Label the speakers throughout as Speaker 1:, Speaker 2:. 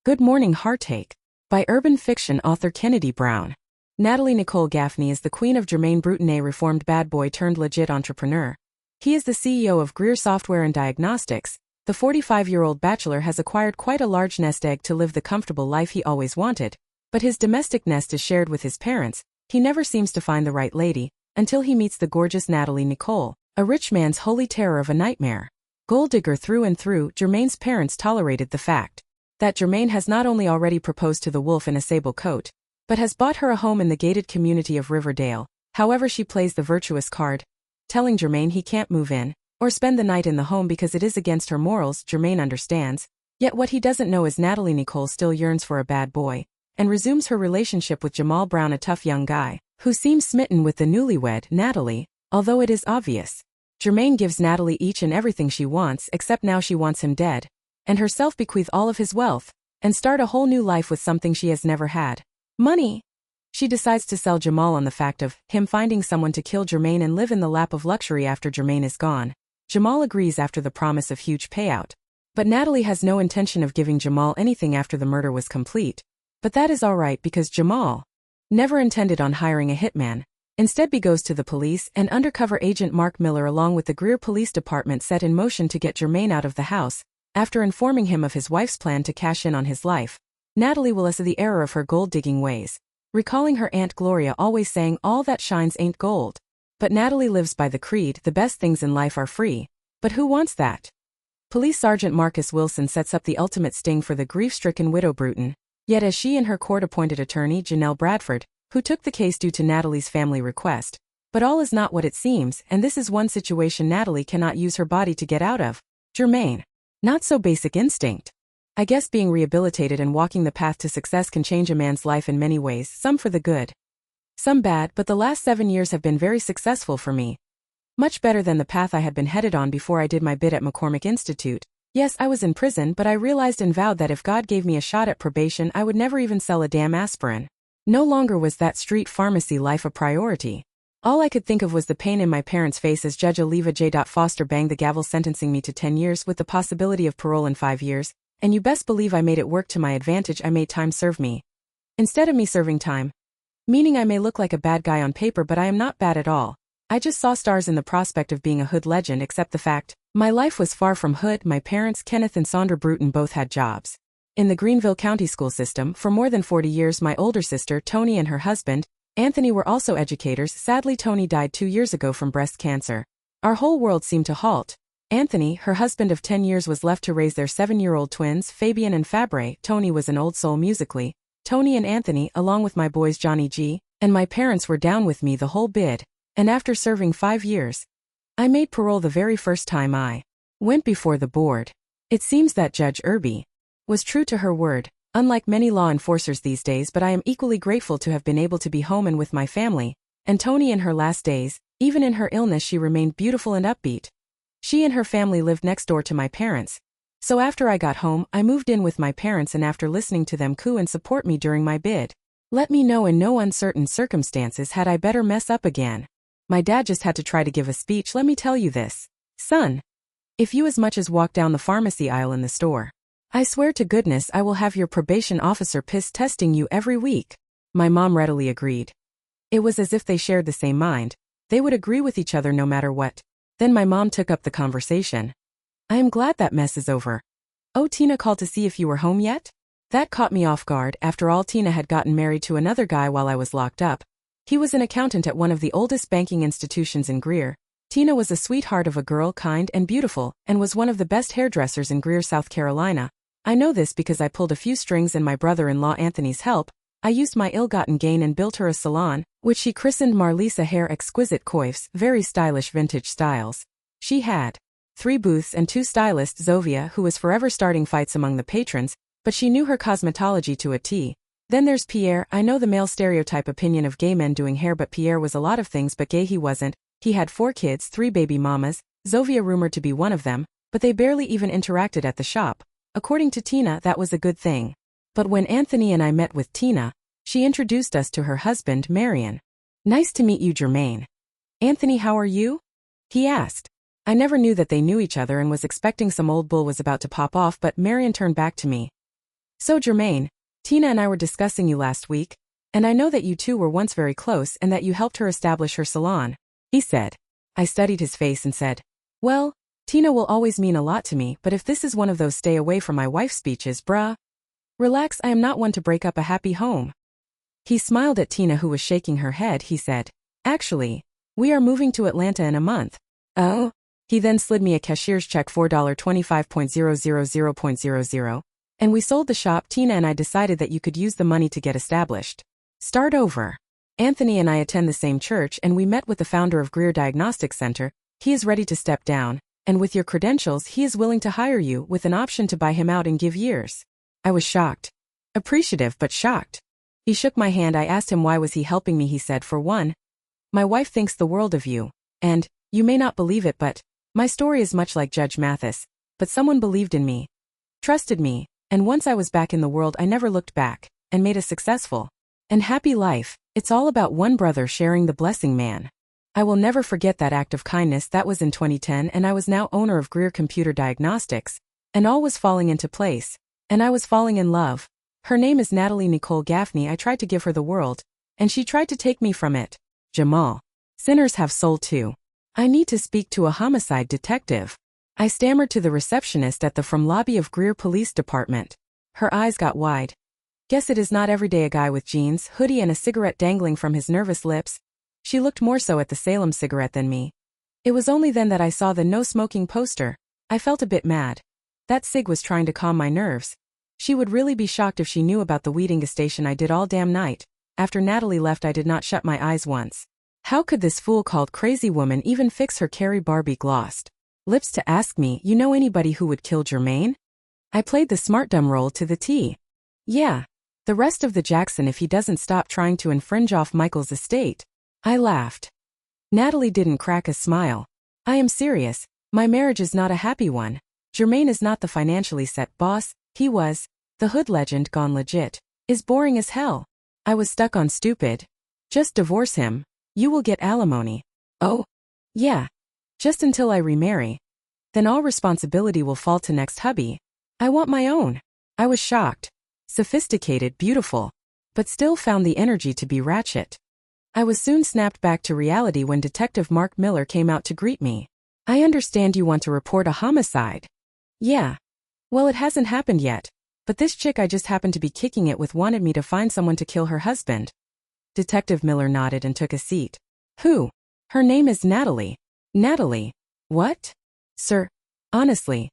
Speaker 1: Good Morning Heartache, by urban fiction author Kennedy Brown. Natalie Nicole Gaffney is the Queen of Jermaine Brewton'a, reformed bad boy turned legit entrepreneur. He is the CEO of Greer Software and Diagnostics. The 45-year-old bachelor has acquired quite a large nest egg to live the comfortable life he always wanted, but his domestic nest is shared with his parents. He never seems to find the right lady, until he meets the gorgeous Natalie Nicole, a rich man's holy terror of a nightmare. GoldDigger through and through, Jermaine's parents tolerated the fact that Jermaine has not only already proposed to the wolf in a sable coat, but has bought her a home in the gated community of Riverdale. However, she plays the virtuous card, telling Jermaine he can't move in or spend the night in the home because it is against her morals. Jermaine understands, yet what he doesn't know is Natalie Nicole still yearns for a bad boy and resumes her relationship with Jamaal Brown, a tough young guy who seems smitten with the newlywed Natalie, although it is obvious. Jermaine gives Natalie each and everything she wants, except now she wants him dead and herself, bequeath all of his wealth and start a whole new life with something she has never had: money. She decides to sell Jamaal on the fact of him finding someone to kill Jermaine and live in the lap of luxury after Jermaine is gone. Jamaal agrees after the promise of huge payout, but Natalie has no intention of giving Jamaal anything after the murder was complete. But that is alright because Jamaal never intended on hiring a hitman. Instead, he goes to the police, and undercover agent Mark Miller along with the Greer Police Department set in motion to get Jermaine out of the house. After informing him of his wife's plan to cash in on his life, Natalie will see the error of her gold-digging ways, recalling her Aunt Gloria always saying all that shines ain't gold. But Natalie lives by the creed, the best things in life are free. But who wants that? Police Sergeant Marcus Wilson sets up the ultimate sting for the grief-stricken widow Brewton, yet as she and her court-appointed attorney Janelle Bradford, who took the case due to Natalie's family request. But all is not what it seems, and this is one situation Natalie cannot use her body to get out of. Jermaine. Not so basic instinct. I guess being rehabilitated and walking the path to success can change a man's life in many ways, some for the good, some bad, but the last 7 years have been very successful for me. Much better than the path I had been headed on before I did my bid at McCormick Institute. Yes, I was in prison, but I realized and vowed that if God gave me a shot at probation, I would never even sell a damn aspirin. No longer was that street pharmacy life a priority. All I could think of was the pain in my parents' face as Judge Oliva J. Foster banged the gavel sentencing me to 10 years with the possibility of parole in 5 years, and you best believe I made it work to my advantage. I made time serve me instead of me serving time. Meaning I may look like a bad guy on paper, but I am not bad at all. I just saw stars in the prospect of being a hood legend, except the fact my life was far from hood. My parents, Kenneth and Sandra Brewton, both had jobs in the Greenville County school system for more than 40 years. My older sister, Tony, and her husband, Anthony, were also educators. Sadly, Tony died 2 years ago from breast cancer. Our whole world seemed to halt. Anthony, her husband of 10 years, was left to raise their 7-year-old twins, Fabian and Fabre. Tony was an old soul musically. Tony and Anthony, along with my boys Johnny G, and my parents, were down with me the whole bid. And after serving 5 years, I made parole the very first time I went before the board. It seems that Judge Irby was true to her word, unlike many law enforcers these days, but I am equally grateful to have been able to be home and with my family. And Tony, in her last days, even in her illness, she remained beautiful and upbeat. She and her family lived next door to my parents. So after I got home, I moved in with my parents, and after listening to them coo and support me during my bid, let me know in no uncertain circumstances had I better mess up again. My dad just had to try to give a speech. Let me tell you this, son. If you as much as walk down the pharmacy aisle in the store, I swear to goodness I will have your probation officer piss testing you every week. My mom readily agreed. It was as if they shared the same mind. They would agree with each other no matter what. Then my mom took up the conversation. I am glad that mess is over. Oh, Tina called to see if you were home yet? That caught me off guard. After all, Tina had gotten married to another guy while I was locked up. He was an accountant at one of the oldest banking institutions in Greer. Tina was a sweetheart of a girl, kind and beautiful, and was one of the best hairdressers in Greer, South Carolina. I know this because I pulled a few strings, and my brother-in-law Anthony's help, I used my ill-gotten gain and built her a salon, which she christened Marlisa Hair Exquisite Coifs, very stylish vintage styles. She had 3 booths and 2 stylists, Zovia, who was forever starting fights among the patrons, but she knew her cosmetology to a T. Then there's Pierre. I know the male stereotype opinion of gay men doing hair, but Pierre was a lot of things but gay he wasn't. He had 4 kids, 3 baby mamas, Zovia rumored to be one of them, but they barely even interacted at the shop. According to Tina, that was a good thing. But when Anthony and I met with Tina, she introduced us to her husband, Marion. Nice to meet you, Jermaine. Anthony, how are you? He asked. I never knew that they knew each other and was expecting some old bull was about to pop off, but Marion turned back to me. So Jermaine, Tina and I were discussing you last week, and I know that you two were once very close and that you helped her establish her salon, he said. I studied his face and said, well, Tina will always mean a lot to me, but if this is one of those stay away from my wife speeches, bruh. Relax, I am not one to break up a happy home. He smiled at Tina, who was shaking her head. He said, actually, we are moving to Atlanta in a month. Oh? He then slid me a cashier's check $4.25.000.00, and we sold the shop. Tina and I decided that you could use the money to get established. Start over. Anthony and I attend the same church, and we met with the founder of Greer Diagnostics Center. He is ready to step down, and with your credentials he is willing to hire you with an option to buy him out and give years. I was shocked. Appreciative but shocked. He shook my hand. I asked him why was he helping me. He said, for one, my wife thinks the world of you, and, you may not believe it, but my story is much like Judge Mathis, but someone believed in me, trusted me, and once I was back in the world I never looked back, and made a successful and happy life. It's all about one brother sharing the blessing, man. I will never forget that act of kindness. That was in 2010, and I was now owner of Greer Computer Diagnostics, and all was falling into place, and I was falling in love. Her name is Natalie Nicole Gaffney. I tried to give her the world, and she tried to take me from it. Jamaal. Sinners have soul too. I need to speak to a homicide detective. I stammered to the receptionist at the front lobby of Greer Police Department. Her eyes got wide. Guess it is not every day a guy with jeans, hoodie and a cigarette dangling from his nervous lips. She looked more so at the Salem cigarette than me. It was only then that I saw the no smoking poster. I felt a bit mad. That cig was trying to calm my nerves. She would really be shocked if she knew about the weed ingustation I did all damn night. After Natalie left I did not shut my eyes once. How could this fool called crazy woman even fix her Carrie Barbie glossed lips to ask me, you know anybody who would kill Jermaine? I played the smart dumb role to the T. Yeah. The rest of the Jackson if he doesn't stop trying to infringe off Michael's estate. I laughed. Natalie didn't crack a smile. I am serious. My marriage is not a happy one. Jermaine is not the financially set boss. He was. The hood legend gone legit. Is boring as hell. I was stuck on stupid. Just divorce him. You will get alimony. Oh? Yeah. Just until I remarry. Then all responsibility will fall to next hubby. I want my own. I was shocked. Sophisticated, beautiful. But still found the energy to be ratchet. I was soon snapped back to reality when Detective Mark Miller came out to greet me. I understand you want to report a homicide. Yeah. Well, it hasn't happened yet. But this chick I just happened to be kicking it with wanted me to find someone to kill her husband. Detective Miller nodded and took a seat. Who? Her name is Natalie. Natalie? What? Sir, honestly.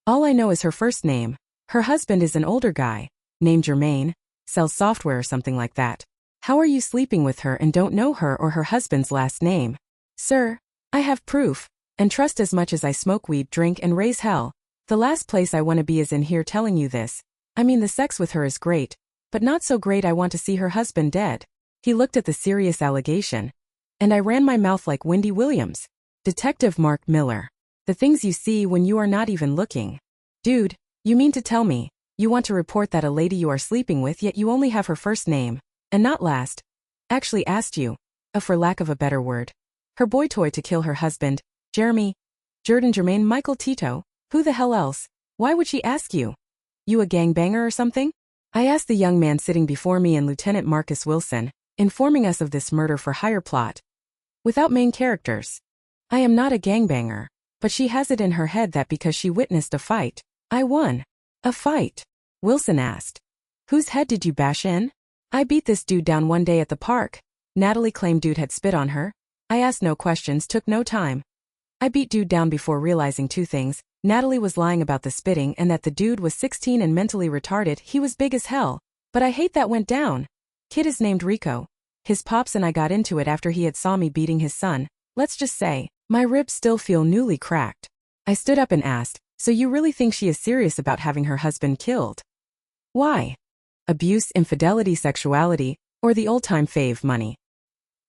Speaker 1: All I know is her first name. Her husband is an older guy, named Jermaine, sells software or something like that. How are you sleeping with her and don't know her or her husband's last name? Sir, I have proof, and trust as much as I smoke weed, drink and raise hell. The last place I want to be is in here telling you this. I mean the sex with her is great, but not so great I want to see her husband dead. He looked at the serious allegation. And I ran my mouth like Wendy Williams. Detective Mark Miller. The things you see when you are not even looking. Dude, you mean to tell me, you want to report that a lady you are sleeping with yet you only have her first name, and not last. Actually asked you, for lack of a better word. Her boy toy to kill her husband, Jeremy, Jordan Jermaine Michael Tito, who the hell else? Why would she ask you? You a gangbanger or something? I asked the young man sitting before me and Lieutenant Marcus Wilson, informing us of this murder-for-hire plot. Without main characters. I am not a gangbanger, but she has it in her head that because she witnessed a fight, I won. A fight? Wilson asked. Whose head did you bash in? I beat this dude down one day at the park. Natalie claimed dude had spit on her. I asked no questions, took no time. I beat dude down before realizing two things. Natalie was lying about the spitting and that the dude was 16 and mentally retarded. He was big as hell. But I hate that went down. Kid is named Rico. His pops and I got into it after he had saw me beating his son. Let's just say, my ribs still feel newly cracked. I stood up and asked, so you really think she is serious about having her husband killed? Why? Abuse, infidelity, sexuality, or the old-time fave money?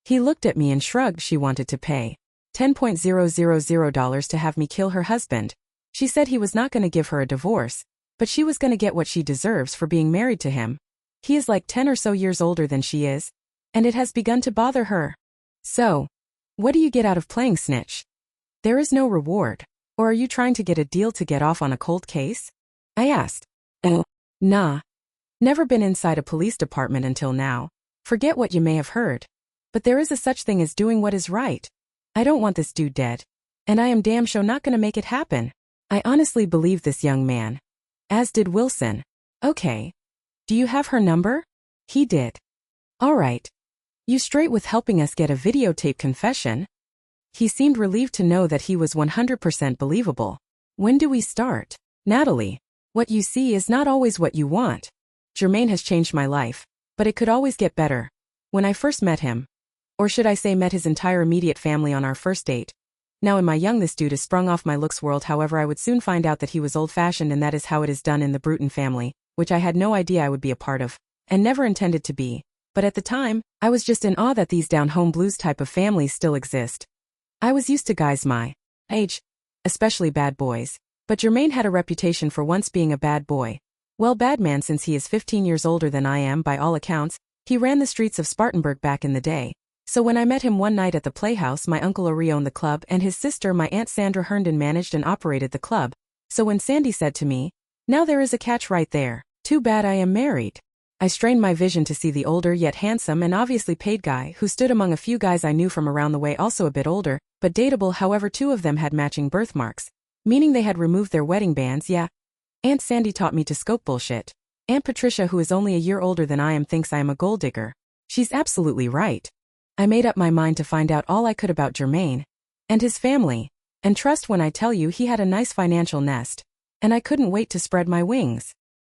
Speaker 1: He looked at me and shrugged. She wanted to pay $10,000 to have me kill her husband. She said he was not going to give her a divorce, but she was going to get what she deserves for being married to him. He is like 10 or so years older than she is, and it has begun to bother her. So, what do you get out of playing snitch? There is no reward. Or are you trying to get a deal to get off on a cold case? I asked. Oh, nah, Never been inside a police department until now. Forget what you may have heard. But there is a such thing as doing what is right. I don't want this dude dead. And I am damn sure not gonna make it happen. I honestly believe this young man. As did Wilson. Okay. Do you have her number? He did. Alright. You straight with helping us get a videotape confession? He seemed relieved to know that he was 100% believable. When do we start? Natalie. What you see is not always what you want. Jermaine has changed my life. But it could always get better. When I first met him. Or should I say met his entire immediate family on our first date. Now in my young this dude is sprung off my looks world, however I would soon find out that he was old-fashioned, and that is how it is done in the Brewton family, which I had no idea I would be a part of. And never intended to be. But at the time, I was just in awe that these down-home blues type of families still exist. I was used to guys my age. Especially bad boys. But Jermaine had a reputation for once being a bad boy. Well, bad man since he is 15 years older than I am by all accounts. He ran the streets of Spartanburg back in the day. So when I met him one night at the Playhouse, my uncle Ari owned the club and his sister, my Aunt Sandra Herndon, managed and operated the club. So when Sandy said to me, "Now there is a catch right there. Too bad I am married." I strained my vision to see the older yet handsome and obviously paid guy who stood among a few guys I knew from around the way, also a bit older, but dateable. However, two of them had matching birthmarks. Meaning they had removed their wedding bands. Yeah. Aunt Sandy taught me to scope bullshit. Aunt Patricia, who is only a year older than I am, thinks I am a gold digger. She's absolutely right. I made up my mind to find out all I could about Jermaine and his family. And trust when I tell you he had a nice financial nest. And I couldn't wait to spread my wings.